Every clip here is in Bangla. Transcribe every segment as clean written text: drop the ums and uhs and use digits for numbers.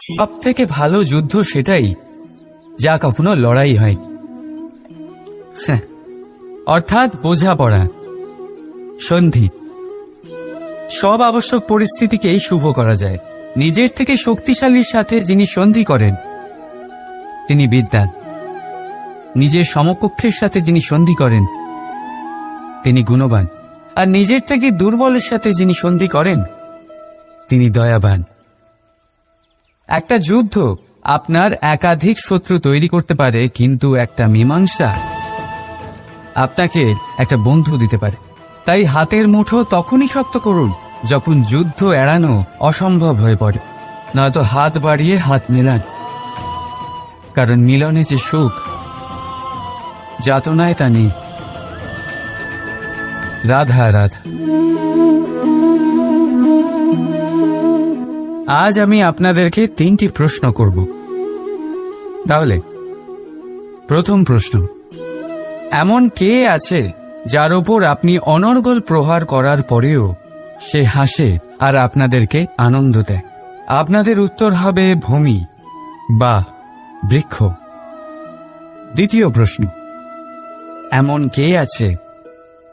সব থেকে ভালো যুদ্ধ সেটাই যা কখনো লড়াই হয়, অর্থাৎ বোঝাপড়া, সন্ধি। সব আবশ্যক পরিস্থিতিকেই শুভ করা যায়। নিজের থেকে শক্তিশালীর সাথে যিনি সন্ধি করেন তিনি বিদ্বান। নিজের সমকক্ষের সাথে যিনি সন্ধি করেন তিনি গুণবান। আর নিজের থেকে দুর্বলের সাথে যিনি সন্ধি করেন তিনি দয়াবান। একটা যুদ্ধ আপনার একাধিক শত্রু তৈরি করতে পারে, কিন্তু একটা মীমাংসা আপনাকে একটা বন্ধু দিতে পারে। তাই হাতের মুঠো তখনই শক্ত করুন যখন যুদ্ধ এড়ানো অসম্ভব হয়ে পড়ে, নয়তো হাত বাড়িয়ে হাত মেলান। কারণ মিলনে যে সুখ, যাতনায় তা নেই। রাধা রাধা। আজ আমি আপনাদেরকে 3টি প্রশ্ন করব। তাহলে প্রথম প্রশ্ন, এমন কে আছে যার ওপর আপনি অনর্গল প্রহার করার পরেও সে হাসে আর আপনাদেরকে আনন্দ দেয়? আপনাদের উত্তর হবে ভূমি বা বৃক্ষ। দ্বিতীয় প্রশ্ন, এমন কে আছে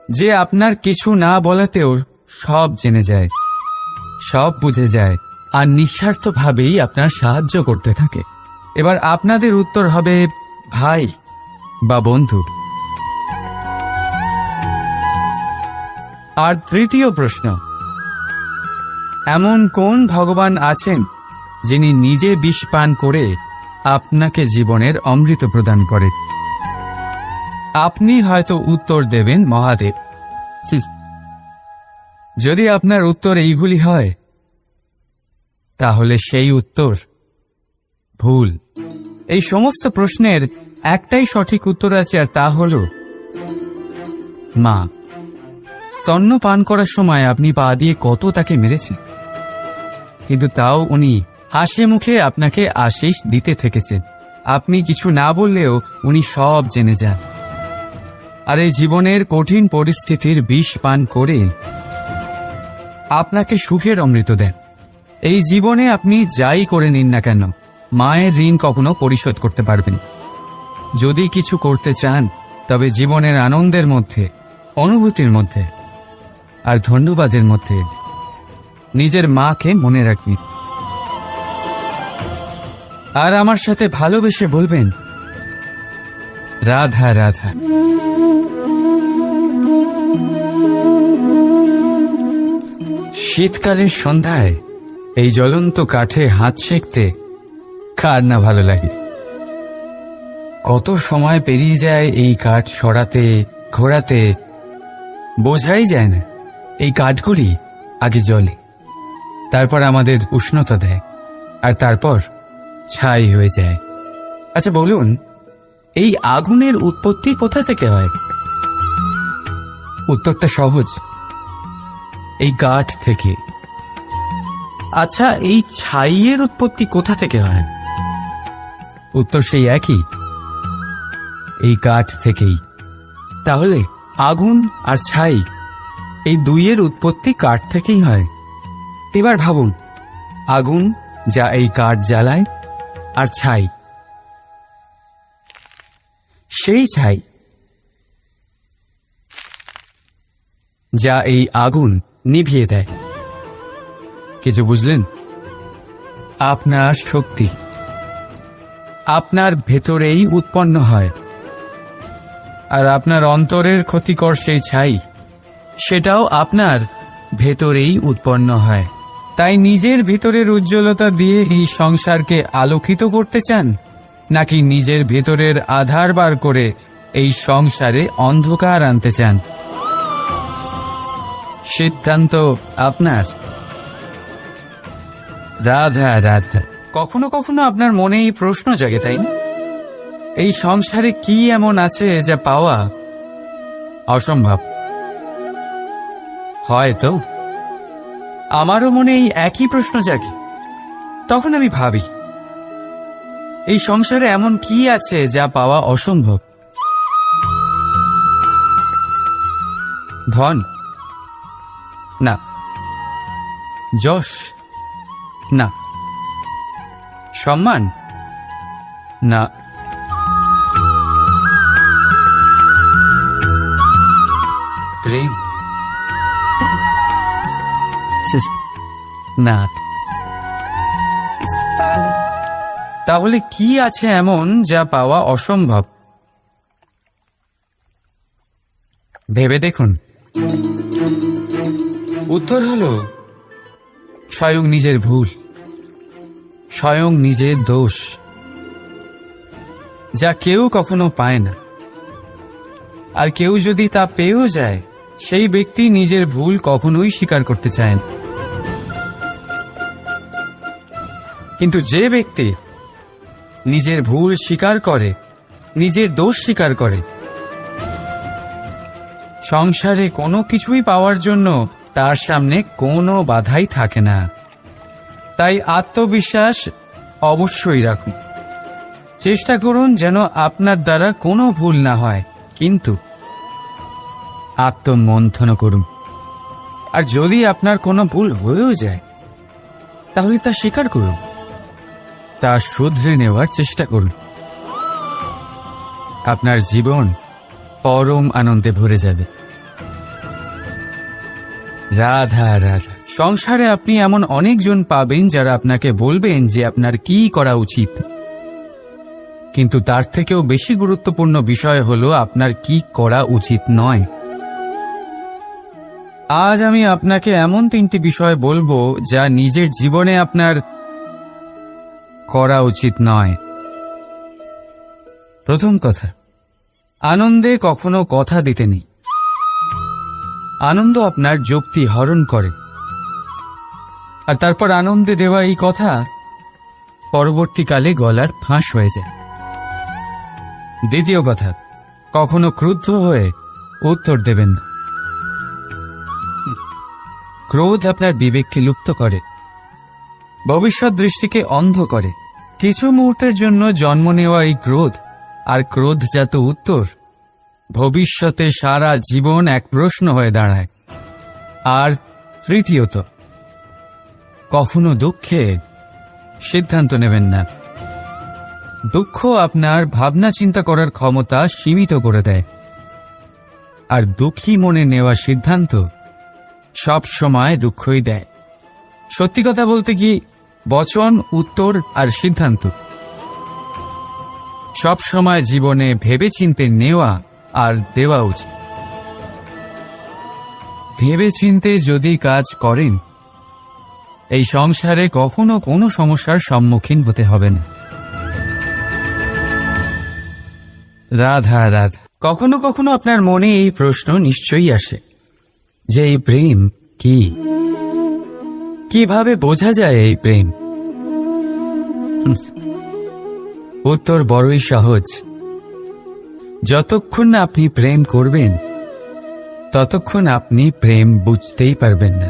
যে আপনার কিছু না বলাতেও সব জেনে যায়, সব বুঝে যায় আর নিঃস্বার্থভাবেই আপনার সাহায্য করতে থাকে? এবার আপনাদের উত্তর হবে ভাই বা বন্ধু। আর তৃতীয় প্রশ্ন, এমন কোন ভগবান আছেন যিনি নিজে বিষ পান করে আপনাকে জীবনের অমৃত প্রদান করে? আপনি হয়তো উত্তর দেবেন মহাদেব। যদি আপনার উত্তর এইগুলি হয় তাহলে সেই উত্তর ভুল। এই সমস্ত প্রশ্নের একটাই সঠিক উত্তর আছে, আর তা হল মা। স্তন্য পান করার সময় আপনি পা দিয়ে কত তাকে মেরেছেন, কিন্তু তাও উনি হাসি মুখে আপনাকে আশীষ দিতে থেকেছেন। আপনি কিছু না বললেও উনি সব জেনে যান। আর এই জীবনের কঠিন পরিস্থিতির বিষ পান করে আপনাকে সুখের অমৃত দেন। এই জীবনে আপনি যাই করে নিন না কেন, মায়ের ঋণ কখনো পরিশোধ করতে পারবেন। যদি কিছু করতে চান তবে জীবনের আনন্দের মধ্যে, অনুভূতির মধ্যে আর ধন্যবাদের মধ্যে নিজের মাকে মনে রাখবেন। আর আমার সাথে ভালোবেসে বলবেন রাধা রাধা। শীতকালের সন্ধ্যায় এই জ্বলন্ত কাঠে হাত সেঁকতে কার না ভালো লাগে? কত সময় পেরিয়ে যায় এই কাঠ সরাতে, ঘোরাতে, বোঝাই যায় না। এই কাঠগুলি আগে জ্বলে, তারপর আমাদের উষ্ণতা দেয়, আর তারপর ছাই হয়ে যায়। আচ্ছা বলুন, এই আগুনের উৎপত্তি কোথা থেকে হয়? উত্তরটা সহজ, এই কাঠ থেকে। আচ্ছা, এই ছাইয়ের উৎপত্তি কোথা থেকে হয়? উত্তর সেই একই, এই কাঠ থেকেই। তাহলে আগুন আর ছাই, এই দুইয়ের উৎপত্তি কাঠ থেকেই হয়। এবার ভাবুন, আগুন যা এই কাঠ জ্বালায়, আর ছাই সেই ছাই যা এই আগুন নিভিয়ে দেয়। কিছু বুঝলেন? আপনার শক্তি আপনার ভেতরেই উৎপন্ন হয়, আর আপনার অন্তরের ক্ষতিকর সেই ছাই, সেটাও আপনার ভেতরেই উৎপন্ন হয়। তাই নিজের ভিতরের উজ্জ্বলতা দিয়ে এই সংসারকে আলোকিত করতে চান, নাকি নিজের ভেতরের আধার বার করে এই সংসারে অন্ধকার আনতে চান? সিদ্ধান্ত আপনার। রাধা রাধা। কখনো কখনো আপনার মনে এই প্রশ্ন জাগে, তাই না? এই সংসারে কি এমন আছে যা পাওয়া অসম্ভব? হয়তো আমারও মনে এই একই প্রশ্ন জাগে। তখন আমি ভাবি, এই সংসারে এমন কি আছে যা পাওয়া অসম্ভব? ধন? না। যশ? না। সম্মান? না। প্রেম? না। তাহলে কি আছে এমন যা পাওয়া অসম্ভব? ভেবে দেখুন। উত্তর হলো স্বয়ং নিজের ভুল, স্বয়ং নিজের দোষ, যা কেউ কখনো পায় না। আর কেউ যদি তা পেয়েও যায়, সেই ব্যক্তি নিজের ভুল কখনোই স্বীকার করতে চায় না। কিন্তু যে ব্যক্তি নিজের ভুল স্বীকার করে, নিজের দোষ স্বীকার করে, সংসারে কোনো কিছুই পাওয়ার জন্য তার সামনে কোনো বাধাই থাকে না। তাই আত্মবিশ্বাস অবশ্যই রাখুন। চেষ্টা করুন যেন আপনার দ্বারা কোনো ভুল না হয়, কিন্তু আত্মমন্থন করুন। আর যদি আপনার কোনো ভুল হয়েও যায়, তাহলে তা স্বীকার করুন, তা শুধরে নেওয়ার চেষ্টা করুন। আপনার জীবন পরম আনন্দে ভরে যাবে। রাধা রাধা। সংসারে আপনি এমন অনেকজন পাবেন যারা আপনাকে বলবেন যে আপনার কি করা উচিত, কিন্তু তার থেকেও বেশি গুরুত্বপূর্ণ বিষয় হলো আপনার কি করা উচিত নয়। আজ আমি আপনাকে এমন 3টি বিষয় বলবো যা নিজের জীবনে আপনার করা উচিত নয়। প্রথম কথা, আনন্দে কখনো কথা দিতে নেই। আনন্দ আপনার যুক্তি হরণ করে, আর তারপর আনন্দে দেওয়া এই কথা পরবর্তীকালে গলার ফাঁস হয়ে যায়। দ্বিতীয় কথা, কখনো ক্রুদ্ধ হয়ে উত্তর দেবেন না। ক্রোধ আপনার বিবেককে লুপ্ত করে, ভবিষ্যৎ দৃষ্টিকে অন্ধ করে। কিছু মুহূর্তের জন্য জন্ম নেওয়া এই ক্রোধ আর ক্রোধজাত উত্তর ভবিষ্যতে সারা জীবন এক প্রশ্ন হয়ে দাঁড়ায়। আর তৃতীয়ত, কখনো দুঃখে সিদ্ধান্ত নেবেন না। দুঃখ আপনার ভাবনা চিন্তা করার ক্ষমতা সীমিত করে দেয়, আর দুঃখী মনে নেওয়া সিদ্ধান্ত সব সময় দুঃখই দেয়। সত্যি কথা বলতে কি, বচন, উত্তর আর সিদ্ধান্ত সব সময় জীবনে ভেবেচিন্তে নেওয়া আর দেওয়া উচিত। ভেবেচিন্তে যদি কাজ করেন, এই সংসারে কখনো কোনো সমস্যার সম্মুখীন হতে হবে না। রাধা রাধা। কখনো কখনো আপনার মনে এই প্রশ্ন নিশ্চয়ই আসে যে এই প্রেম কি, কিভাবে বোঝা যায় এই প্রেম? উত্তর বড়ই সহজ। যতক্ষণ না আপনি প্রেম করবেন, ততক্ষণ আপনি প্রেম বুঝতেই পারবেন না।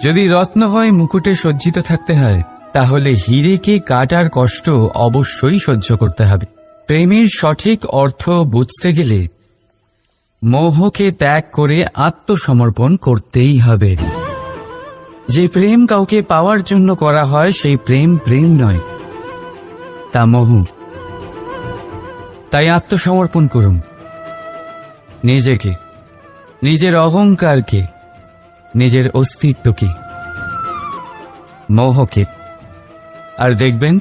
যদি রত্ন হয় মুকুটে সজ্জিত থাকতে হয়, তাহলে হীরেকে কাটার কষ্ট অবশ্যই সহ্য করতে হবে। প্রেমের সঠিক অর্থ বুঝতে গেলে মোহকে ত্যাগ করে আত্মসমর্পণ করতেই হবে। যে প্রেম কাউকে পাওয়ার জন্য করা হয়, সেই প্রেম প্রেম নয়, তা মোহ। তাই আত্মসমর্পণ করুন নিজেকে, নিজের অহংকারকে, নিজের অস্তিত্বকে, মোহকে, আর দেখবেন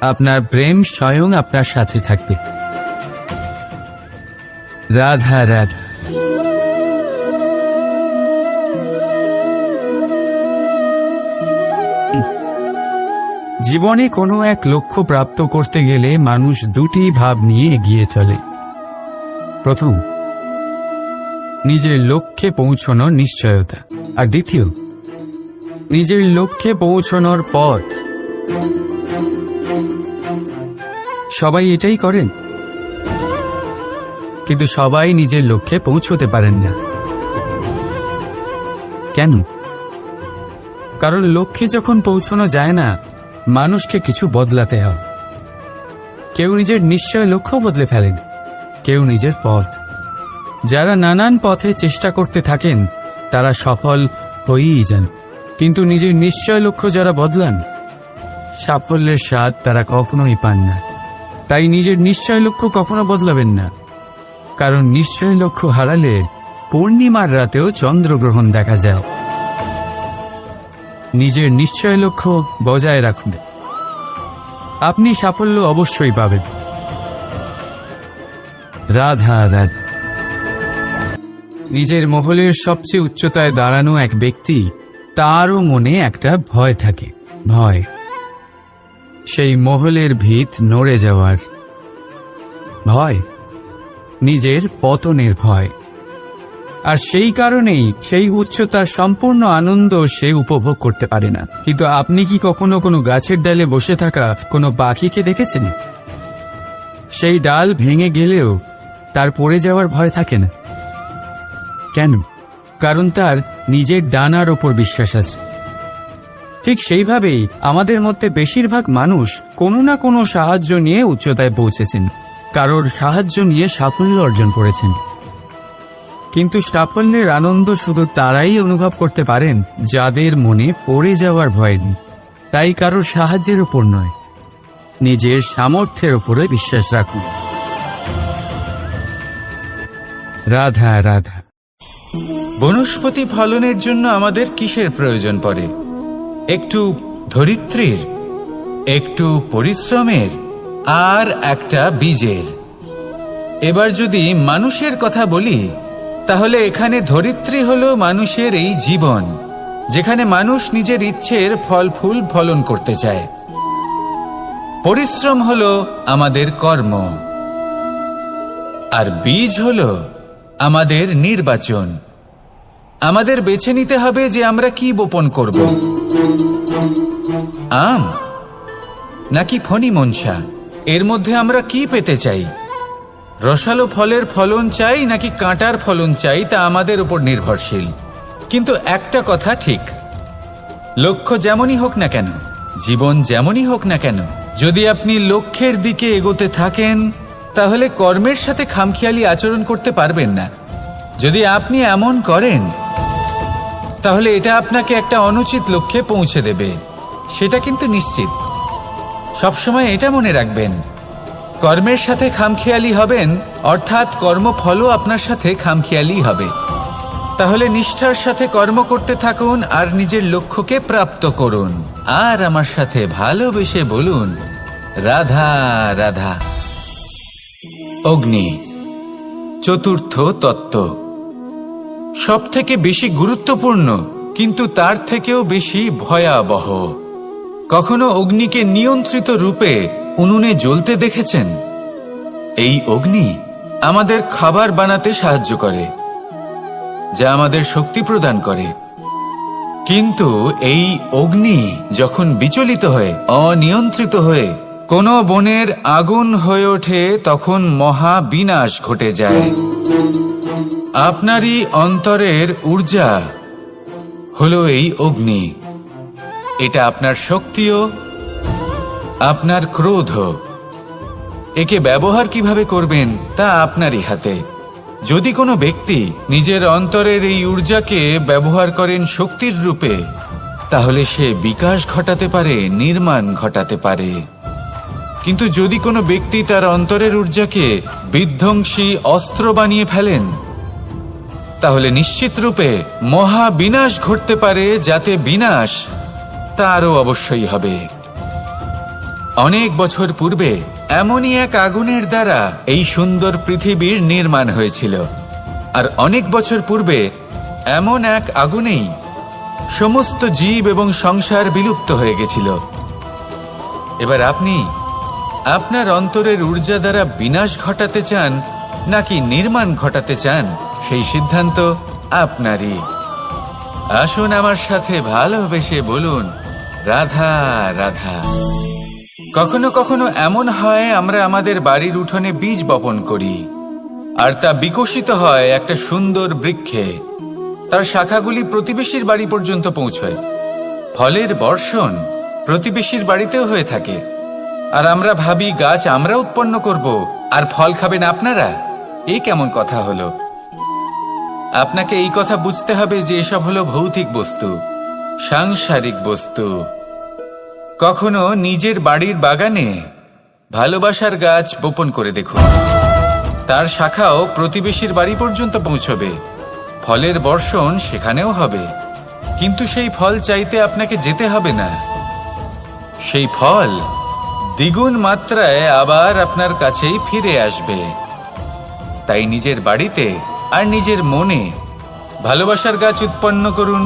আপনার প্রেম স্বয়ং আপনার সাথে থাকবে। রাধা রাধা। জীবনে কোনো এক লক্ষ্য প্রাপ্ত করতে গেলে মানুষ দুটি ভাব নিয়ে এগিয়ে চলে। প্রথম, নিজের লক্ষ্যে পৌঁছানোর নিশ্চয়তা, আর দ্বিতীয়, নিজের লক্ষ্যে পৌঁছানোর পথ। সবাই এটাই করেন, কিন্তু সবাই নিজের লক্ষ্যে পৌঁছতে পারেন না। কেন? কারণ লক্ষ্যে যখন পৌঁছানো যায় না, মানুষকে কিছু বদলাতে হয়। কেউ নিজের নিশ্চয় লক্ষ্য বদলে ফেলেন, কেউ নিজের পথ। যারা নানান পথে চেষ্টা করতে থাকেন, তারা সফল হয়েই যান, কিন্তু নিজের নিশ্চয় লক্ষ্য যারা বদলান, সাফল্যের স্বাদ তারা কখনোই পান না। তাই নিজের নিশ্চয় লক্ষ্য কখনো বদলাবেন না, কারণ নিশ্চয় লক্ষ্য হারালে পূর্ণিমার রাতেও চন্দ্রগ্রহণ দেখা যায়। নিজের নিশ্চয় লক্ষ্য বজায় রাখুন, আপনি সাফল্য অবশ্যই পাবেন। রাধা রাধা। নিজের মহলের সবচেয়ে উচ্চতায় দাঁড়ানো এক ব্যক্তি, তারও মনে একটা ভয় থাকে। ভয়, সেই মহলের ভিত নড়ে যাওয়ার ভয়, নিজের পতনের ভয়। আর সেই কারণেই সেই উচ্চতার সম্পূর্ণ আনন্দ সে উপভোগ করতে পারে না। কিন্তু আপনি কি কখনো কোনো গাছের ডালে বসে থাকা কোনো পাখিকে দেখেছেন? সেই ডাল ভেঙে গেলেও তার পড়ে যাওয়ার ভয় থাকে না। কেন? কারণ তার নিজের ডানার ওপর বিশ্বাস আছে। ঠিক সেইভাবেই আমাদের মধ্যে বেশিরভাগ মানুষ কোনো না কোনো সাহায্য নিয়ে উচ্চতায় পৌঁছেছেন, কারোর সাহায্য নিয়ে সাফল্য অর্জন করেছেন। কিন্তু সাফল্যের আনন্দ শুধু তারাই অনুভব করতে পারেন যাদের মনে পড়ে যাওয়ার ভয় নেই। তাই কারোর সাহায্যের উপর নয়, নিজের সামর্থ্যের উপরে বিশ্বাস রাখুন। রাধা রাধা। বনস্পতি ফলনের জন্য আমাদের কিসের প্রয়োজন পড়ে? একটু ধরিত্রীর, একটু পরিশ্রমের, আর একটা বীজের। এবার যদি মানুষের কথা বলি, তাহলে এখানে ধরিত্রী হলো মানুষের এই জীবন, যেখানে মানুষ নিজের ইচ্ছের ফল ফুল ফলন করতে চায়। পরিশ্রম হলো আমাদের কর্ম, আর বীজ হলো আমাদের নির্বাচন। আমাদের বেছে নিতে হবে যে আমরা কি বপন করব, আম নাকি ফণি মনসা। এর মধ্যে আমরা কি পেতে চাই? রসালো ফলের ফলন চাই নাকি কাঁটার ফলন চাই, তা আমাদের উপর নির্ভরশীল। কিন্তু একটা কথা ঠিক, লক্ষ্য যেমনই হোক না কেন, জীবন যেমনই হোক না কেন, যদি আপনি লক্ষ্যের দিকে এগোতে থাকেন, তাহলে কর্মের সাথে খামখেয়ালি আচরণ করতে পারবেন না। যদি আপনি এমন করেন, তাহলে এটা আপনাকে একটা অনুচিত লক্ষ্যে পৌঁছে দেবে, সেটা কিন্তু নিশ্চিত। সবসময় এটা মনে রাখবেন, কর্মের সাথে খামখেয়ালি হবেন, অর্থাৎ কর্মফলও আপনার সাথে খামখেয়ালি হবে। তাহলে নিষ্ঠার সাথে কর্ম করতে থাকুন আর নিজের লক্ষ্যকে প্রাপ্ত করুন। আর আমার সাথে ভালোবেসে বলুন, রাধা রাধা। অগ্নি, চতুর্থ তত্ত্ব, সব থেকে বেশি গুরুত্বপূর্ণ, কিন্তু তার থেকেও বেশি ভয়াবহ। কখনো অগ্নিকে নিয়ন্ত্রিত রূপে উনুনে জ্বলতে দেখেছেন? এই অগ্নি আমাদের খাবার বানাতে সাহায্য করে, যা আমাদের শক্তি প্রদান করে। কিন্তু এই অগ্নি যখন বিচলিত হয়ে, অনিয়ন্ত্রিত হয়ে কোনো বনের আগুন হয়ে ওঠে, তখন মহা বিনাশ ঘটে যায়। আপনারই অন্তরের ঊর্জা হলো এই অগ্নি। এটা আপনার শক্তিও, আপনার ক্রোধ। একে ব্যবহার কিভাবে করবেন তা আপনারই হাতে। যদি কোনো ব্যক্তি নিজের অন্তরের এই ঊর্জাকে ব্যবহার করেন শক্তির রূপে, তাহলে সে বিকাশ ঘটাতে পারে, নির্মাণ ঘটাতে পারে। কিন্তু যদি কোনো ব্যক্তি তার অন্তরের ঊর্জাকে বিধ্বংসী অস্ত্র বানিয়ে ফেলেন, তাহলে নিশ্চিত রূপে মহা বিনাশ ঘটতে পারে, যাতে বিনাশ তারও অবশ্যই হবে। অনেক বছর পূর্বে এমনই এক আগুনের দ্বারা এই সুন্দর পৃথিবীর নির্মাণ হয়েছিল। আর অনেক বছর পূর্বে এমন এক আগুনেই সমস্ত জীব এবং সংসার বিলুপ্ত হয়ে গেছিল। এবার আপনি আপনার অন্তরের ঊর্জা দ্বারা বিনাশ ঘটাতে চান নাকি নির্মাণ ঘটাতে চান, সেই সিদ্ধান্ত আপনারই। আসুন আমার সাথে ভালোবেসে বলুন, রাধা রাধা। কখনো কখনো এমন হয়, আমরা আমাদের বাড়ির উঠোনে বীজ বপন করি, আর তা বিকশিত হয় একটা সুন্দর বৃক্ষে। তার শাখাগুলি প্রতিবেশীর বাড়ি পর্যন্ত পৌঁছয়। ফলের বর্ষণ প্রতিবেশীর বাড়িতেও হয়ে থাকে। আর আমরা ভাবি গাছ আমরা উৎপন্ন করব আর ফল খাবেন আপনারা। এই কেমন কথা হলো? আপনাকে এই কথা বুঝতে হবে যে এসব হলো ভৌতিক বস্তু। সাংসারিক বস্তু। কখনো নিজের বাড়ির বাগানে ভালোবাসার গাছ বপন করে দেখুন, তার শাখাও প্রতিবেশীর বাড়ি পর্যন্ত পৌঁছবে, ফলের বর্ষণ সেখানেও হবে, কিন্তু সেই ফল চাইতে আপনাকে যেতে হবে না, সেই ফল দ্বিগুণ মাত্রায় আবার আপনার কাছেই ফিরে আসবে। তাই নিজের বাড়িতে আর নিজের মনে ভালোবাসার গাছ উৎপন্ন করুন।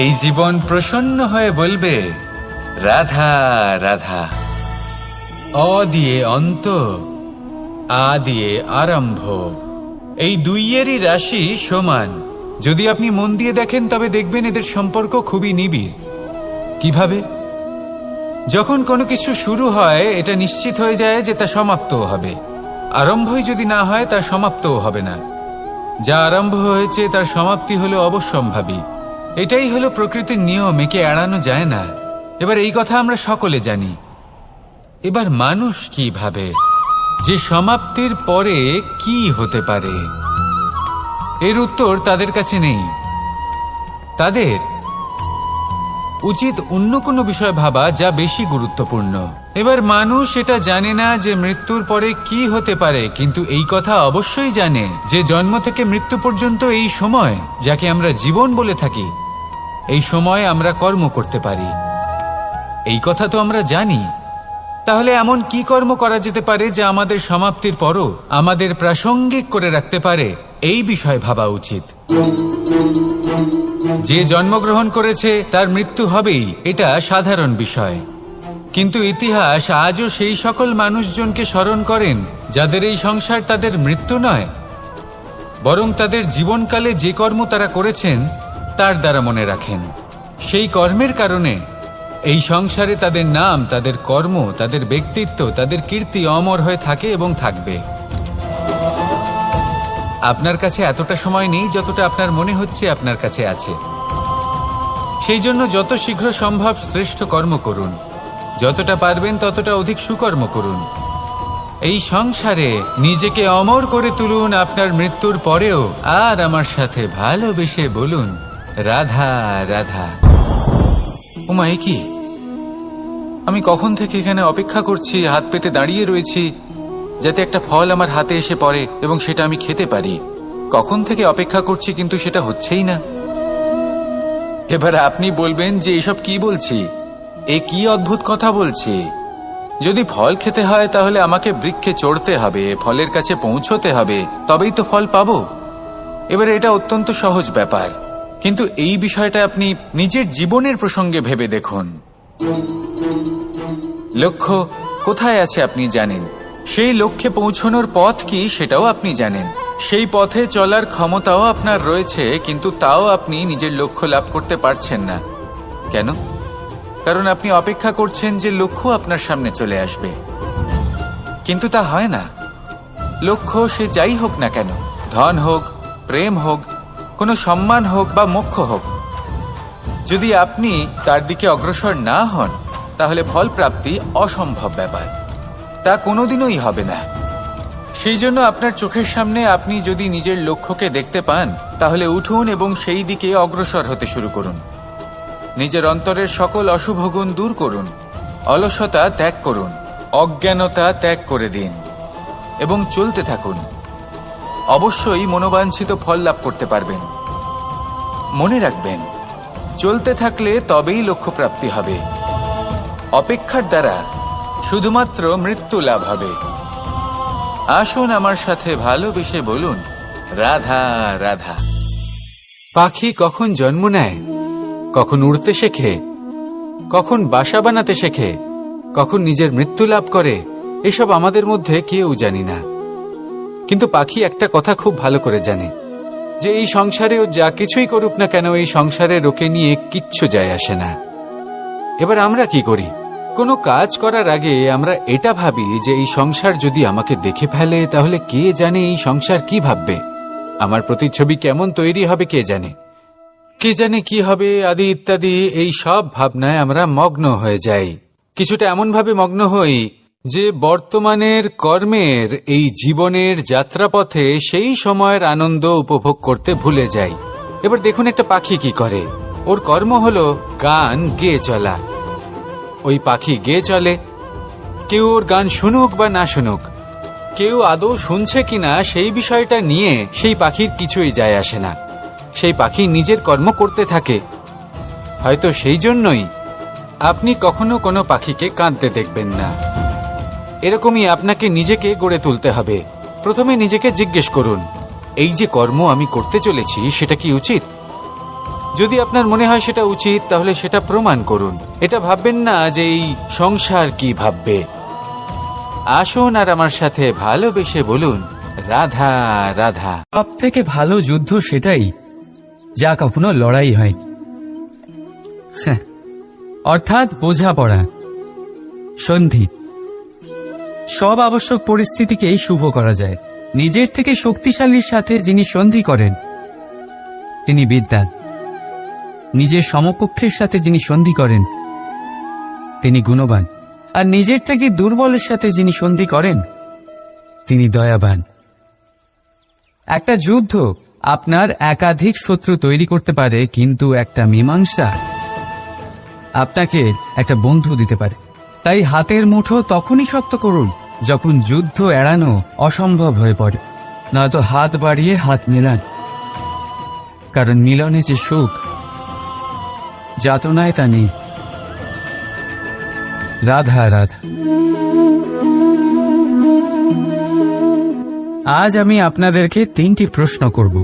এই জীবন প্রসন্ন হয়ে বলবে, রাধা রাধা। অ দিয়ে অন্ত, আ দিয়ে আরম্ভ, এই দুইয়েরই রাশি সমান। যদি আপনি মন দিয়ে দেখেন তবে দেখবেন এদের সম্পর্ক খুবই নিবিড়। কিভাবে? যখন কোনো কিছু শুরু হয় এটা নিশ্চিত হয়ে যায় যে তা সমাপ্তও হবে। আরম্ভই যদি না হয় তা সমাপ্তও হবে না। যা আরম্ভ হয়েছে তার সমাপ্তি হলো অবশ্যম্ভাবী। এটাই হলো প্রকৃতির নিয়ম, একে এড়ানো যায় না। এবার এই কথা আমরা সকলে জানি। এবার মানুষ কি ভাবে যে সমাপ্তির পরে কি হতে পারে, এর উত্তর তাদের কাছে নেই। তাদের উচিত অন্য কোনো বিষয় ভাবা যা বেশি গুরুত্বপূর্ণ। এবার মানুষ এটা জানে না যে মৃত্যুর পরে কি হতে পারে, কিন্তু এই কথা অবশ্যই জানে যে জন্ম থেকে মৃত্যু পর্যন্ত এই সময়, যাকে আমরা জীবন বলে থাকি, এই সময় আমরা কর্ম করতে পারি। এই কথা তো আমরা জানি। তাহলে এমন কি কর্ম করা যেতে পারে যা আমাদের সমাপ্তির পরও আমাদের প্রাসঙ্গিক করে রাখতে পারে, এই বিষয়ে ভাবা উচিত। যে জন্মগ্রহণ করেছে তার মৃত্যু হবেই, এটা সাধারণ বিষয়। কিন্তু ইতিহাস আজও সেই সকল মানুষজনকে স্মরণ করেন যাদের এই সংসার তাদের মৃত্যু নয়, বরং তাদের জীবনকালে যে কর্ম তারা করেছেন তার দ্বারা মনে রাখেন। সেই কর্মের কারণে এই সংসারে তাদের নাম, তাদের কর্ম, তাদের ব্যক্তিত্ব, তাদের কীর্তি অমর হয়ে থাকে এবং থাকবে। আপনার কাছে এতটা সময় নেই যতটা আপনার মনে হচ্ছে আপনার কাছে আছে। সেই জন্য যত শীঘ্র সম্ভব শ্রেষ্ঠ কর্ম করুন, যতটা পারবেন ততটা অধিক সুকর্ম করুন। এই সংসারে নিজেকে অমর করে তুলুন আপনার মৃত্যুর পরেও, আর আমার সাথে ভালোবেসে বলুন, রাধা রাধা। ওমা, এ কি? আমি কখন থেকে এখানে অপেক্ষা করছি, হাত পেতে দাঁড়িয়ে রয়েছি যাতে একটা ফল আমার হাতে এসে পড়ে এবং সেটা আমি খেতে পারি। কখন থেকে অপেক্ষা করছি, কিন্তু সেটা হচ্ছেই না। এবার আপনি বলবেন যে এসব কি বলছি, এ কি অদ্ভুত কথা বলছি। যদি ফল খেতে হয় তাহলে আমাকে বৃক্ষে চড়তে হবে, ফলের কাছে পৌঁছতে হবে, তবেই তো ফল পাবো। এবার এটা অত্যন্ত সহজ ব্যাপার, কিন্তু এই বিষয়টা আপনি নিজের জীবনের প্রসঙ্গে ভেবে দেখুন। লক্ষ্য কোথায় আছে আপনি জানেন, সেই লক্ষ্যে পৌঁছানোর পথ কি সেটাও আপনি জানেন, সেই পথে চলার ক্ষমতাও আপনার রয়েছে, কিন্তু তাও আপনি নিজের লক্ষ্য লাভ করতে পারছেন না। কেন? কারণ আপনি অপেক্ষা করছেন যে লক্ষ্য আপনার সামনে চলে আসবে, কিন্তু তা হয় না। লক্ষ্য সে যাই হোক না কেন, ধন হোক, প্রেম হোক, কোনো সম্মান হোক বা মোক্ষ হোক, যদি আপনি তার দিকে অগ্রসর না হন তাহলে ফল প্রাপ্তি অসম্ভব ব্যাপার, তা কোনোদিনই হবে না। সেই জন্য আপনার চোখের সামনে আপনি যদি নিজের লক্ষ্যকে দেখতে পান তাহলে উঠুন এবং সেই দিকে অগ্রসর হতে শুরু করুন। নিজের অন্তরের সকল অশুভ গুণ দূর করুন, অলসতা ত্যাগ করুন, অজ্ঞানতা ত্যাগ করে দিন এবং চলতে থাকুন। অবশ্যই মনোবাঞ্ছিত ফল লাভ করতে পারবেন। মনে রাখবেন, চলতে থাকলে তবেই লক্ষ্য প্রাপ্তি হবে। অপেক্ষার দ্বারা শুধুমাত্র মৃত্যু লাভ হবে। আসুন আমার সাথে ভালোবেসে বলুন, রাধা রাধা। পাখি কখন জন্ম নেয়, কখন উড়তে শেখে, কখন বাসা বানাতে শেখে, কখন নিজের মৃত্যু লাভ করে, এসব আমাদের মধ্যে কেউ জানি না। কিন্তু পাখি একটা কথা খুব ভালো করে জানে, যে এই সংসারে ও যা কিছুই করুক না কেন, এই সংসারের ওকে নিয়ে কিচ্ছু যায় আসে না। এবার আমরা কি করি? কোনো কাজ করার আগে আমরা এটা ভাবি যে এই সংসার যদি আমাকে দেখে ফেলে তাহলে কে জানে এই সংসার কি ভাববে, আমার প্রতিচ্ছবি কেমন তৈরি হবে কে জানে, কে জানে কি হবে আদি ইত্যাদি। এই সব ভাবনায় আমরা মগ্ন হয়ে যাই। কিছুটা এমন ভাবে মগ্ন হই যে বর্তমানের কর্মের এই জীবনের যাত্রাপথে সেই সময়ের আনন্দ উপভোগ করতে ভুলে যাই। এবার দেখুন একটা পাখি কি করে, ওর কর্ম হলো গান গেয়ে চলা। ওই পাখি গেয়ে চলে, কেউ ওর গান শুনুক বা না শুনুক, কেউ আদৌ শুনছে কিনা সেই বিষয়টা নিয়ে সেই পাখির কিছুই যায় আসে না। সেই পাখি নিজের কর্ম করতে থাকে। হয়তো সেই জন্যই আপনি কখনো কোনো পাখিকে কাঁদতে দেখবেন না। এরকমই আপনাকে নিজেকে গড়ে তুলতে হবে। প্রথমে নিজেকে জিজ্ঞেস করুন, এই যে কর্ম আমি করতে চলেছি সেটা কি উচিত? যদি আপনার মনে হয় সেটা উচিত, তাহলে সেটা প্রমাণ করুন। এটা ভাববেন না যে এই সংসার কি ভাববে। আসুন আর আমার সাথে ভালোবেসে বলুন, রাধা রাধা। সব থেকে ভালো যুদ্ধ সেটাই যা কখনো লড়াই হয়, অর্থাৎ বোঝাপড়া, সন্ধি। সব আবশ্যক পরিস্থিতিকেই শুভ করা যায় নিজের থেকে শক্তিশালীর সাথে যিনি সন্ধি করেন তিনি বিদ্বান। নিজের সমকক্ষের সাথে যিনি সন্ধি করেন তিনি গুণবান। আর নিজের থেকে দুর্বলের সাথে যিনি সন্ধি করেন তিনি দয়াবান। একটা যুদ্ধ আপনার একাধিক শত্রু তৈরি করতে পারে, কিন্তু একটা মীমাংসা আপনাকে একটা বন্ধু দিতে পারে। তাই হাতের মুঠো তখনই শক্ত করুন যখন যুদ্ধ এড়ানো অসম্ভব হয়ে পড়ে, নয়তো হাত বাড়িয়ে হাত মেলান। কারণ মিলনে যে সুখ, যাতনায় তা নেই। রাধা রাধা। আজ আমি আপনাদেরকে 3টি প্রশ্ন করব।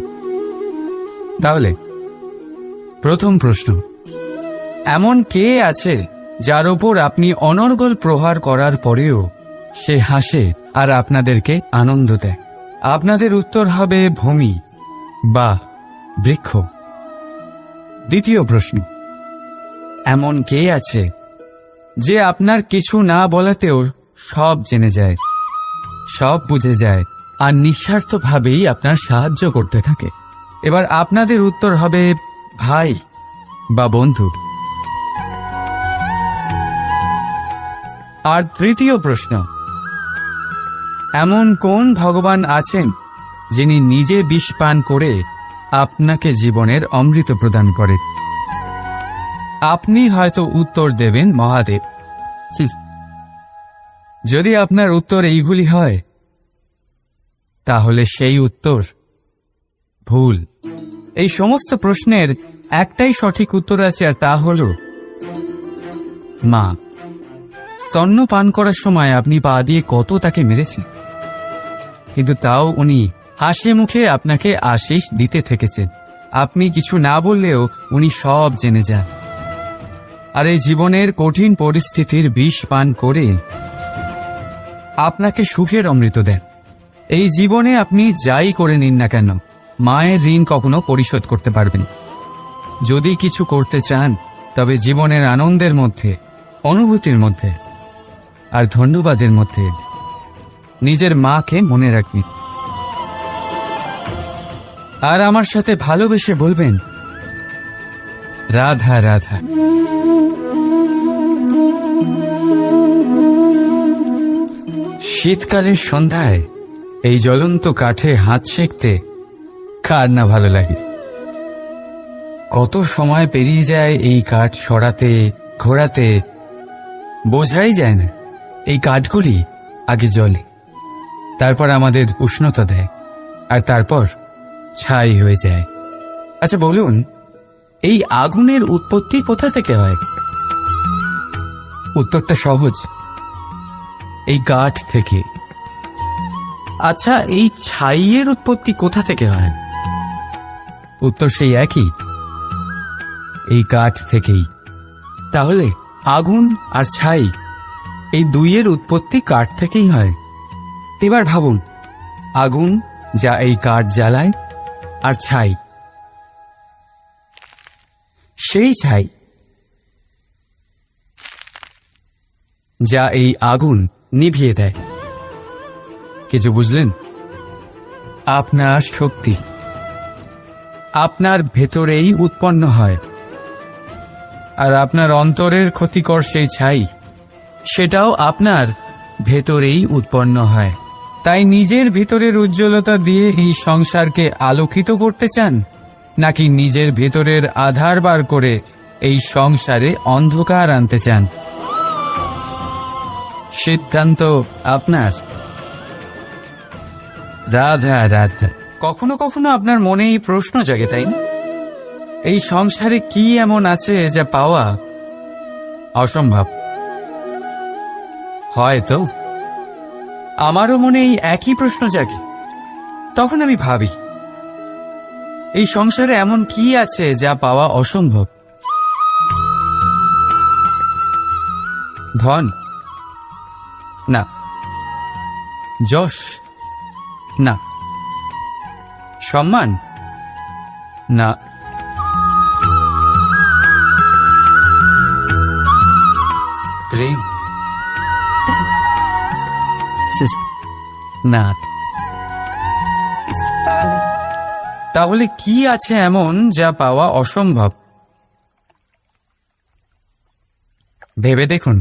তাহলে প্রথম প্রশ্ন, এমন কে আছে যার ওপর আপনি অনর্গল প্রহার করার পরেও সে হাসে আর আপনাদেরকে আনন্দ দেয়? আপনাদের উত্তর হবে ভূমি বা বৃক্ষ। দ্বিতীয় প্রশ্ন, এমন কে আছে যে আপনার কিছু না বলাতেও সব জেনে যায়, সব বুঝে যায় আর নিঃস্বার্থভাবেই আপনার সাহায্য করতে থাকে? এবার আপনাদের উত্তর হবে ভাই বা বন্ধু। আর তৃতীয় প্রশ্ন, এমন কোন ভগবান আছেন যিনি নিজে বিষ পান করে আপনাকে জীবনের অমৃত প্রদান করে? আপনি হয়তো উত্তর দেবেন মহাদেব। যদি আপনার উত্তর এইগুলি হয় তাহলে সেই উত্তর ভুল। এই সমস্ত প্রশ্নের একটাই সঠিক উত্তর আছে, আর তা হল মা। স্তন্য পান করার সময় আপনি পা দিয়ে কত তাকে মেরেছেন, কিন্তু তাও উনি হাসি মুখে আপনাকে আশীষ দিতে থেকেছেন। আপনি কিছু না বললেও উনি সব জেনে যান। আর এই জীবনের কঠিন পরিস্থিতির বিষ পান করে আপনাকে সুখের অমৃত দেন। এই জীবনে আপনি যাই করে নিন না কেন, মায়ের ঋণ কখনো পরিশোধ করতে পারবেন। যদি কিছু করতে চান তবে জীবনের আনন্দের মধ্যে, অনুভূতির মধ্যে আর ধন্যবাদের মধ্যে নিজের মাকে মনে রাখবেন। আর আমার সাথে ভালোবেসে বলবেন, রাধা রাধা। শীতকালের সন্ধ্যায় এই জ্বলন্ত কাঠে হাত সেঁকতে কার না ভালো লাগে? কত সময় পেরিয়ে যায় এই কাঠ সরাতে, ঘোরাতে, বোঝাই যায় না। এই কাঠগুলি আগে জ্বলে, তারপর আমাদের উষ্ণতা দেয়, আর তারপর ছাই হয়ে যায়। আচ্ছা বলুন, এই আগুনের উৎপত্তি কোথা থেকে হয়? উত্তরটা সহজ, এই কাঠ থেকে। আচ্ছা, এই ছাইয়ের উৎপত্তি কোথা থেকে হয়? উত্তর সেই একই, এই কাঠ থেকেই। তাহলে আগুন আর ছাই, এই দুইয়ের উৎপত্তি কাঠ থেকেই হয়। এবার ভাবুন, আগুন যা এই কাঠ জ্বালায়, আর ছাই সেই ছাই যা এই আগুন নিভিয়ে দেয়। কিছু বুঝলেন? আপনার শক্তি আপনার ভেতরেই উৎপন্ন হয়, আর আপনার অন্তরের ক্ষতিকর সেই ছাই, সেটাও আপনার ভেতরেই উৎপন্ন হয়। তাই নিজের ভিতরের উজ্জ্বলতা দিয়ে এই সংসারকে আলোকিত করতে চান, নাকি নিজের ভেতরের আধার বার করে এই সংসারে অন্ধকার আনতে চান? সিদ্ধান্ত আপনার। রাধা রাধা। কখনো কখনো আপনার মনে এই প্রশ্ন জাগে, তাই না? এই সংসারে কি এমন আছে যা পাওয়া অসম্ভব? হয়তো আমারও মনে এই একই প্রশ্ন জাগে। তখন আমি ভাবি, এই সংসারে এমন কি আছে যা পাওয়া অসম্ভব? ধন? না। যশ? না। সম্মান? না। প্রেম? না। তাহলে কি আছে এমন যা পাওয়া অসম্ভব? ভেবে দেখুন।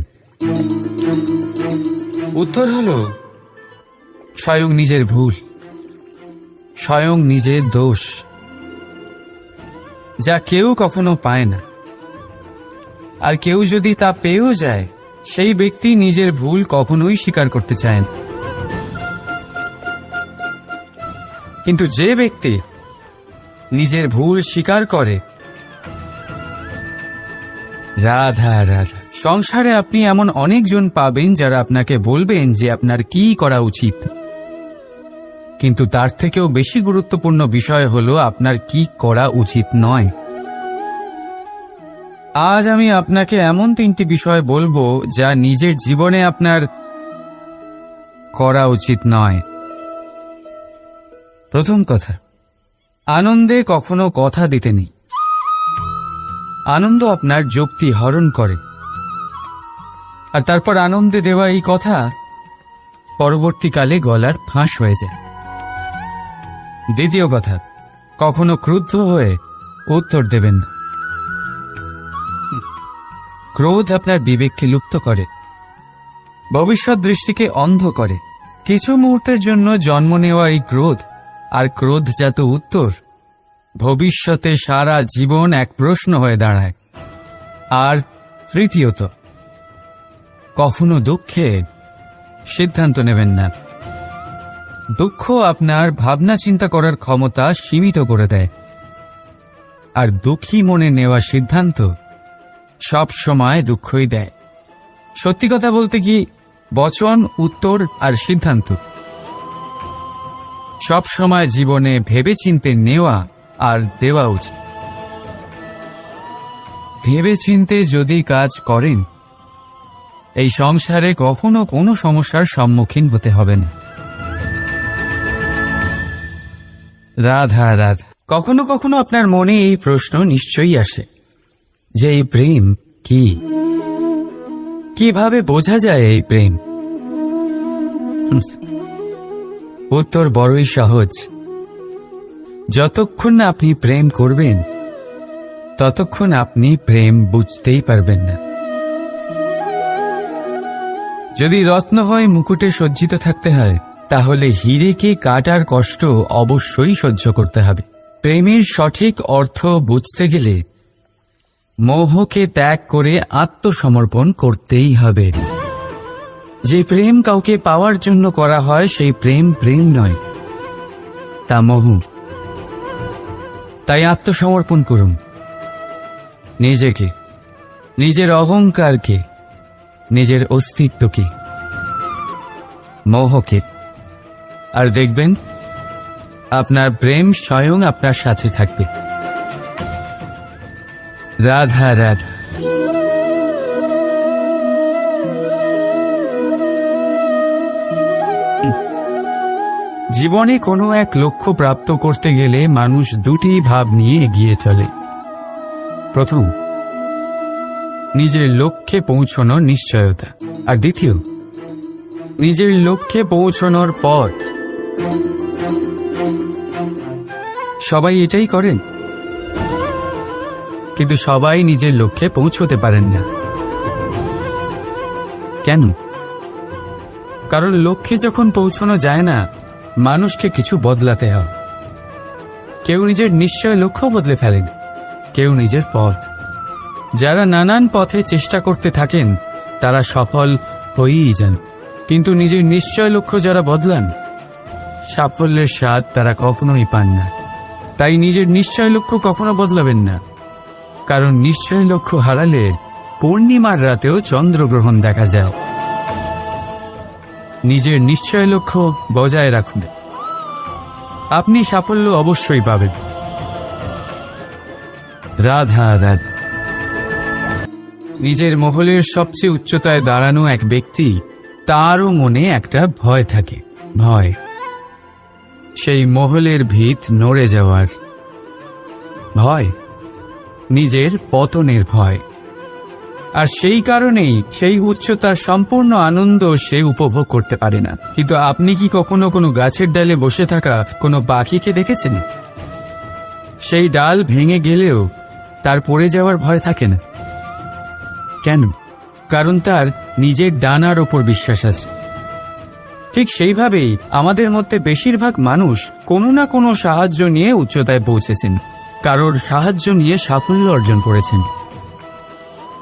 উত্তর হলো স্বয়ং নিজের ভুল, স্বয়ং নিজের দোষ, যা কেউ কখনো পায় না। আর কেউ যদি তা পেয়েও যায়, সেই ব্যক্তি নিজের ভুল কখনোই স্বীকার করতে চায় না। কিন্তু যে ব্যক্তি নিজের ভুল স্বীকার করে, রাধা রাধা, সংসারে আপনি এমন অনেকজন পাবেন যারা আপনাকে বলবেন যে আপনার কি করা উচিত। কিন্তু তার থেকেও বেশি গুরুত্বপূর্ণ বিষয় হলো আপনার কি করা উচিত নয়। আজ আমি আপনাকে এমন 3টি বিষয় বলবো যা নিজের জীবনে আপনার করা উচিত নয়। প্রথম কথা, আনন্দে কখনো কথা দিতে নেই। আনন্দ আপনার যুক্তি হরণ করে, আর তারপর আনন্দে দেওয়া এই কথা পরবর্তীকালে গলার ফাঁস হয়ে যায়। দ্বিতীয় কথা, কখনো ক্রুদ্ধ হয়ে উত্তর দেবেন না। ক্রোধ আপনার বিবেককে লুপ্ত করে, ভবিষ্যৎ দৃষ্টিকে অন্ধ করে। কিছু মুহূর্তের জন্য জন্ম নেওয়া এই ক্রোধ আর ক্রোধজাত উত্তর ভবিষ্যতে সারা জীবন এক প্রশ্ন হয়ে দাঁড়ায়। আর তৃতীয়ত, কখনো দুঃখে সিদ্ধান্ত নেবেন না। দুঃখ আপনার ভাবনা চিন্তা করার ক্ষমতা সীমিত করে দেয়, আর দুঃখী মনে নেওয়া সিদ্ধান্ত সব সময় দুঃখই দেয়। সত্যি কথা বলতে কি, বচন, উত্তর আর সিদ্ধান্ত সব সময় জীবনে ভেবেচিন্তে নেওয়া আর দেওয়া উচিত। ভেবেচিন্তে যদি কাজ করেন, এই সংসারে কখনো কোনো সমস্যার সম্মুখীন হতে হবে না। রাধা রাধা। কখনো কখনো আপনার মনে এই প্রশ্ন নিশ্চয়ই আসে যে এই প্রেম কি, কিভাবে বোঝা যায় এই প্রেম? উত্তর বড়ই সহজ। যতক্ষণ না আপনি প্রেম করবেন, ততক্ষণ আপনি প্রেম বুঝতেই পারবেন না। যদি রত্ন হয় মুকুটে সজ্জিত থাকতে হয়, তাহলে হীরেকে কাটার কষ্ট অবশ্যই সহ্য করতে হবে। প্রেমের সঠিক অর্থ বুঝতে গেলে মোহকে ত্যাগ করে আত্মসমর্পণ করতেই হবে। যে প্রেম কাউকে পাওয়ার জন্য করা হয়, সেই প্রেম প্রেম নয়, তা মোহ। তাই আত্মসমর্পণ করুন নিজেকে, নিজের অহংকারকে, নিজের অস্তিত্বকে, মোহকে, আর দেখবেন আপনার প্রেম স্বয়ং আপনার সাথে থাকবে। রাধা রাধা। জীবনে কোনো এক লক্ষ্য প্রাপ্ত করতে গেলে মানুষ দুটি ভাব নিয়ে এগিয়ে চলে। প্রথম, নিজের লক্ষ্যে পৌঁছানোর নিশ্চয়তা, আর দ্বিতীয়, নিজের লক্ষ্যে পৌঁছানোর পথ। সবাই এটাই করেন, কিন্তু সবাই নিজের লক্ষ্যে পৌঁছতে পারেন না। কেন? কারণ লক্ষ্যে যখন পৌঁছানো যায় না, মানুষকে কিছু বদলাতে হয়। কেউ নিজের নিশ্চয় লক্ষ্য বদলে ফেলেন, কেউ নিজের পথ। যারা নানান পথে চেষ্টা করতে থাকেন তারা সফল হয়েই যান, কিন্তু নিজের নিশ্চয় লক্ষ্য যারা বদলান সাফল্যের স্বাদ তারা কখনোই পান না। তাই নিজের নিশ্চয় লক্ষ্য কখনো বদলাবেন না, কারণ নিশ্চয় লক্ষ্য হারালে পূর্ণিমার রাতেও চন্দ্রগ্রহণ দেখা যায়। নিজের নিশ্চয় লক্ষ্য বজায় রাখুন, আপনি সাফল্য অবশ্যই পাবেন। রাধা রাধা। নিজের মহলের সবচেয়ে উচ্চতায় দাঁড়ানো এক ব্যক্তি, তারও মনে একটা ভয় থাকে, ভয় সেই মহলের ভিত নড়ে যাওয়ার ভয়, নিজের পতনের ভয়। আর সেই কারণেই সেই উচ্চতার সম্পূর্ণ আনন্দ সে উপভোগ করতে পারে না। কিন্তু আপনি কি কখনো কোনো গাছের ডালে বসে থাকা কোনো পাখিকে দেখেছেন? সেই ডাল ভেঙে গেলেও তার পড়ে যাওয়ার ভয় থাকে না। কেন? কারণ তার নিজের ডানার ওপর বিশ্বাস আছে। ঠিক সেইভাবেই আমাদের মধ্যে বেশিরভাগ মানুষ কোনো না কোনো সাহায্য নিয়ে উচ্চতায় পৌঁছেছেন, কারোর সাহায্য নিয়ে সাফল্য অর্জন করেছেন।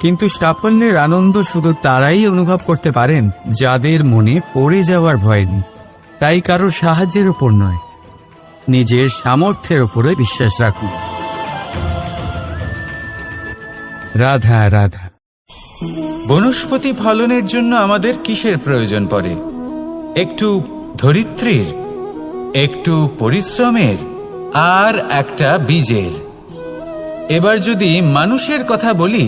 কিন্তু সাফল্যের আনন্দ শুধু তারাই অনুভব করতে পারেন যাদের মনে পড়ে যাওয়ার ভয় নেই। তাই কারোর সাহায্যের ওপর নয়, নিজের সামর্থ্যের ওপরে বিশ্বাস রাখুন। রাধা রাধা। বনস্পতি ফলনের জন্য আমাদের কিসের প্রয়োজন পড়ে? একটু ধরিত্রীর, একটু পরিশ্রমের, আর একটা বীজের। এবার যদি মানুষের কথা বলি,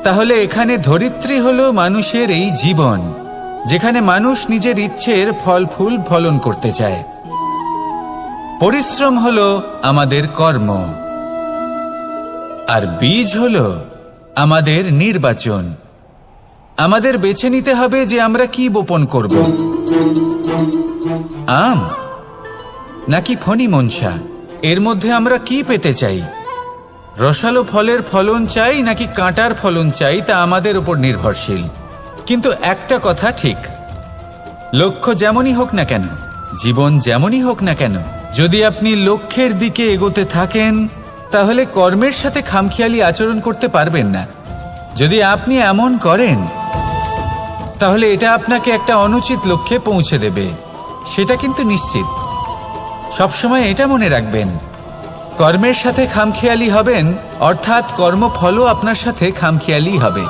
তাহলে এখানে ধরিত্রী হলো মানুষের এই জীবন, যেখানে মানুষ নিজের ইচ্ছের ফল ফুল ফলন করতে চায়। পরিশ্রম হলো আমাদের কর্ম, আর বীজ হলো আমাদের নির্বাচন। আমাদের বেছে নিতে হবে যে আমরা কি বপন করব, আম নাকি ফণি মনসা। এর মধ্যে আমরা কি পেতে চাই? রসালো ফলের ফলন চাই নাকি কাঁটার ফলন চাই, তা আমাদের উপর নির্ভরশীল। কিন্তু একটা কথা ঠিক, লক্ষ্য যেমনই হোক না কেন, জীবন যেমনই হোক না কেন, যদি আপনি লক্ষ্যের দিকে এগোতে থাকেন তাহলে কর্মের সাথে খামখেয়ালি আচরণ করতে পারবেন না। যদি আপনি এমন করেন তাহলে এটা আপনাকে একটা অনুচিত লক্ষ্যে পৌঁছে দেবে, সেটা কিন্তু নিশ্চিত। সবসময় এটা মনে রাখবেন, কর্মের সাথে খামখেয়ালি হবেন অর্থাৎ কর্মফলও আপনার সাথে খামখেয়ালি হবে।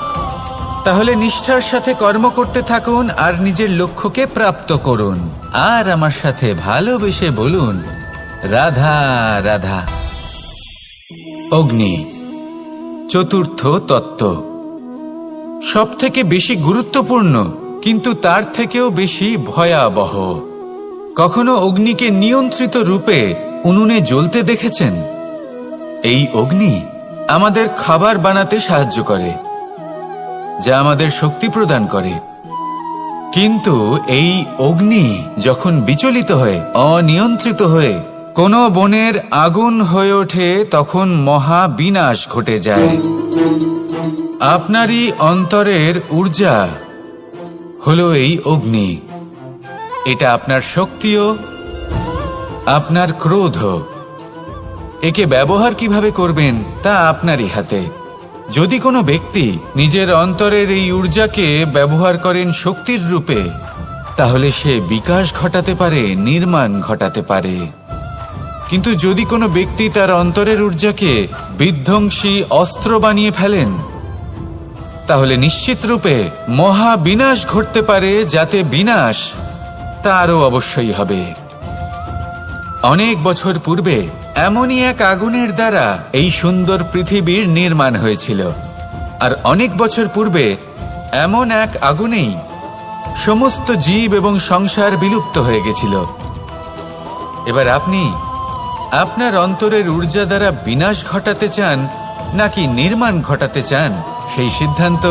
তাহলে নিষ্ঠার সাথে কর্ম করতে থাকুন আর নিজের লক্ষ্যকে প্রাপ্ত করুন। আর আমার সাথে ভালোবেসে বলুন, রাধা রাধা। অগ্নি চতুর্থ তত্ত্ব, সব থেকে বেশি গুরুত্বপূর্ণ কিন্তু তার থেকেও বেশি ভয়াবহ। কখনো অগ্নিকে নিয়ন্ত্রিত রূপে উনুনে জ্বলতে দেখেছেন? এই অগ্নি আমাদের খাবার বানাতে সাহায্য করে, যা আমাদের শক্তি প্রদান করে। কিন্তু এই অগ্নি যখন বিচলিত হয়ে, অনিয়ন্ত্রিত হয়ে কোনো বনের আগুন হয়ে ওঠে, তখন মহা বিনাশ ঘটে যায়। আপনারই অন্তরের ঊর্জা হলো এই অগ্নি। এটা আপনার শক্তিও, আপনার ক্রোধও। একে ব্যবহার কিভাবে করবেন তা আপনারই হাতে। যদি কোনো ব্যক্তি নিজের অন্তরের এই ঊর্জাকে ব্যবহার করেন শক্তির রূপে, তাহলে সে বিকাশ ঘটাতে পারে, নির্মাণ ঘটাতে পারে। কিন্তু যদি কোনো ব্যক্তি তার অন্তরের ঊর্জাকে বিধ্বংসী অস্ত্র বানিয়ে ফেলেন, তাহলে নিশ্চিত রূপে মহা বিনাশ ঘটতে পারে, যাতে বিনাশ তারও অবশ্যই হবে। অনেক বছর পূর্বে এমনই এক আগুনের দ্বারা এই সুন্দর পৃথিবীর নির্মাণ হয়েছিল। আর অনেক বছর পূর্বে এমন এক আগুনেই সমস্ত জীব এবং সংসার বিলুপ্ত হয়ে গেছিল। এবার আপনি আপনার অন্তরের ঊর্জা দ্বারা বিনাশ ঘটাতে চান নাকি নির্মাণ ঘটাতে চান, সেই সিদ্ধান্ত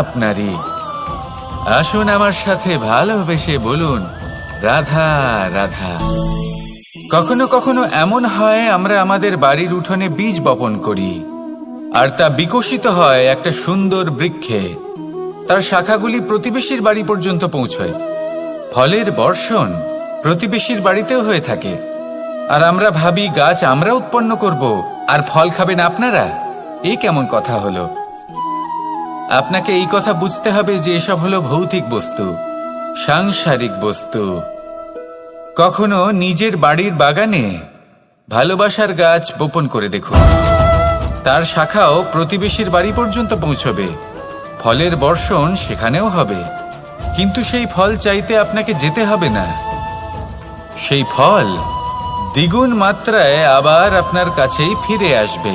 আপনারই। আসুন আমার সাথে ভালোবেসে বলুন, রাধা রাধা। কখনো কখনো এমন হয় আমরা আমাদের বাড়ির উঠোনে বীজ বপন করি, আর তা বিকশিত হয় একটা সুন্দর বৃক্ষে। তার শাখাগুলি প্রতিবেশীর বাড়ি পর্যন্ত পৌঁছয়। ফলের বর্ষণ প্রতিবেশীর বাড়িতেও হয়ে থাকে। আর আমরা ভাবি গাছ আমরা উৎপন্ন করব আর ফল খাবেন আপনারা। এই কেমন কথা হলো? আপনাকে এই কথা বুঝতে হবে যে এসব হলো ভৌতিক বস্তু, সাংসারিক বস্তু। কখনো নিজের বাড়ির বাগানে ভালোবাসার গাছ বপন করে দেখুন, তার শাখাও প্রতিবেশীর বাড়ি পর্যন্ত পৌঁছবে, ফলের বর্ষণ সেখানেও হবে। কিন্তু সেই ফল চাইতে আপনাকে যেতে হবে না, সেই ফল দ্বিগুণ মাত্রায় আবার আপনার কাছেই ফিরে আসবে।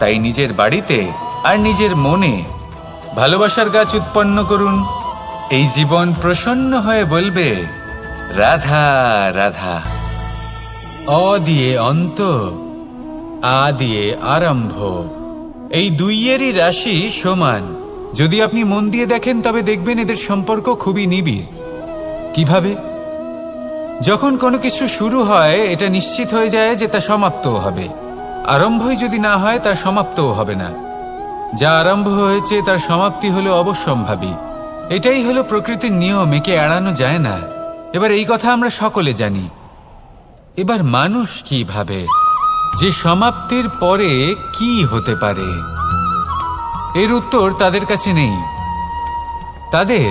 তাই নিজের বাড়িতে আর নিজের মনে ভালোবাসার গাছ উৎপন্ন করুন। এই জীবন প্রসন্ন হয়ে বলবে, রাধা রাধা। অ দিয়ে অন্ত, আ দিয়ে আরম্ভ, এই দুইয়েরই রাশি সমান। যদি আপনি মন দিয়ে দেখেন তবে দেখবেন এদের সম্পর্ক খুবই নিবিড়। কিভাবে? যখন কোনো কিছু শুরু হয় এটা নিশ্চিত হয়ে যায় যে তা সমাপ্তও হবে। আরম্ভই যদি না হয় তার সমাপ্তও হবে না। যা আরম্ভ হয়েছে তার সমাপ্তি হলো অবশ্যম্ভাবী। এটাই হলো প্রকৃতির নিয়ম, একে এড়ানো যায় না। এবার এই কথা আমরা সকলে জানি। এবার মানুষ কি ভাবে যে সমাপ্তির পরে কি হতে পারে, এর উত্তর তাদের কাছে নেই। তাদের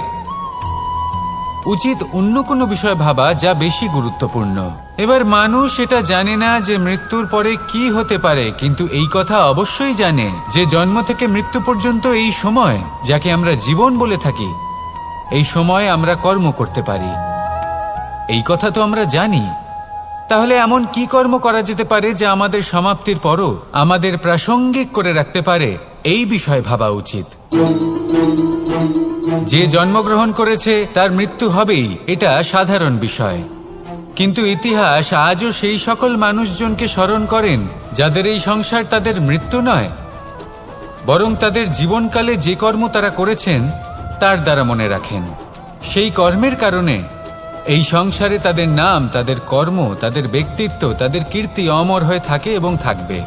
উচিত অন্য কোনো বিষয় ভাবা যা বেশি গুরুত্বপূর্ণ। এবার মানুষ এটা জানে না যে মৃত্যুর পরে কি হতে পারে, কিন্তু এই কথা অবশ্যই জানে যে জন্ম থেকে মৃত্যু পর্যন্ত এই সময়, যাকে আমরা জীবন বলে থাকি, এই সময় আমরা কর্ম করতে পারি। এই কথা তো আমরা জানি। তাহলে এমন কি কর্ম করা যেতে পারে যা আমাদের সমাপ্তির পরও আমাদের প্রাসঙ্গিক করে রাখতে পারে, এই বিষয়ে ভাবা উচিত। যে জন্মগ্রহণ করেছে তার মৃত্যু হবেই, এটা সাধারণ বিষয়। কিন্তু ইতিহাস আজও সেই সকল মানুষজনকে স্মরণ করেন যাদের এই সংসার তাদের মৃত্যু নয়, বরং তাদের জীবনকালে যে কর্ম তারা করেছেন তার দ্বারা মনে রাখেন। সেই কর্মের কারণে এই সংসারে তাদের নাম, তাদের কর্ম, তাদের ব্যক্তিত্ব, তাদের কীর্তি অমর হয়ে থাকে এবং থাকবে।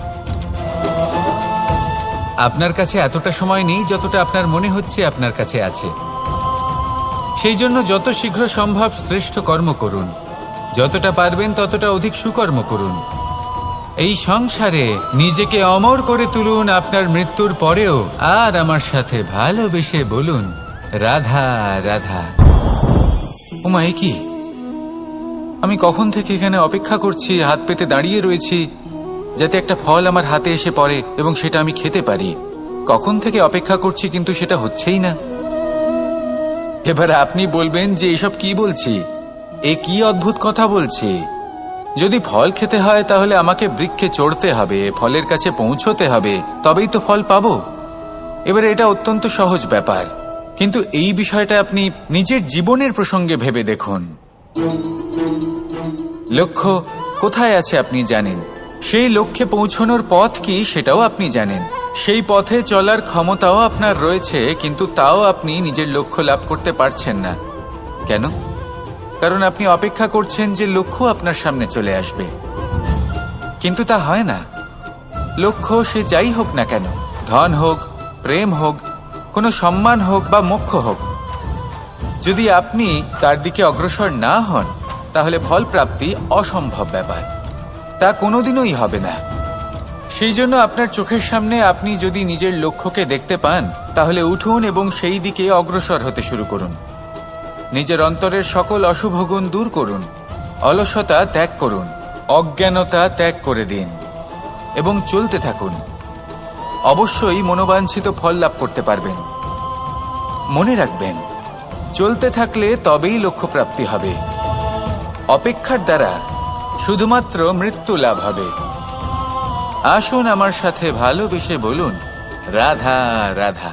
আপনার কাছে এতটা সময় নেই যতটা আপনার মনে হচ্ছে আপনার কাছে আছে। সেই জন্য যত শীঘ্র সম্ভব শ্রেষ্ঠ কর্ম করুন, যতটা পারবেন ততটা অধিক সুকর্ম করুন। এই সংসারে নিজেকে অমর করে তুলুন আপনার মৃত্যুর পরেও। আর আমার সাথে ভালোবেসে বলুন, রাধা রাধা। ওমা, এ কি? আমি কখন থেকে এখানে অপেক্ষা করছি, হাত পেতে দাঁড়িয়ে রয়েছি যাতে একটা ফল আমার হাতে এসে পড়ে এবং সেটা আমি খেতে পারি। কখন থেকে অপেক্ষা করছি, কিন্তু সেটা হচ্ছেই না। এবার আপনি বলবেন যে এসব কি বলছি, এ কি অদ্ভুত কথা বলছি। যদি ফল খেতে হয় তাহলে আমাকে বৃক্ষে চড়তে হবে, ফলের কাছে পৌঁছতে হবে, তবেই তো ফল পাবো। এবার এটা অত্যন্ত সহজ ব্যাপার, কিন্তু এই বিষয়টা আপনি নিজের জীবনের প্রসঙ্গে ভেবে দেখুন। লক্ষ্য কোথায় আছে আপনি জানেন, সেই লক্ষ্যে পৌঁছানোর পথ কি সেটাও আপনি জানেন, সেই পথে চলার ক্ষমতাও আপনার রয়েছে, কিন্তু তাও আপনি নিজের লক্ষ্য লাভ করতে পারছেন না। কেন? কারণ আপনি অপেক্ষা করছেন যে লক্ষ্য আপনার সামনে চলে আসবে, কিন্তু তা হয় না। লক্ষ্য সে যাই হোক না কেন, ধন হোক, প্রেম হোক, কোনো সম্মান হোক বা মোক্ষ হোক, যদি আপনি তার দিকে অগ্রসর না হন তাহলে ফল প্রাপ্তি অসম্ভব ব্যাপার, তা কোনোদিনই হবে না। সেই জন্য আপনার চোখের সামনে আপনি যদি নিজের লক্ষ্যকে দেখতে পান তাহলে উঠুন এবং সেই দিকে অগ্রসর হতে শুরু করুন। নিজের অন্তরের সকল অশুভ গুণ দূর করুন, অলসতা ত্যাগ করুন, অজ্ঞানতা ত্যাগ করে দিন এবং চলতে থাকুন। অবশ্যই মনোবাঞ্ছিত ফল লাভ করতে পারবেন। মনে রাখবেন, চলতে থাকলে তবেই লক্ষ্য প্রাপ্তি হবে। অপেক্ষার দ্বারা শুধুমাত্র মৃত্যু লাভ হবে। আসুন আমার সাথে ভালোবেসে বলুন, রাধা রাধা।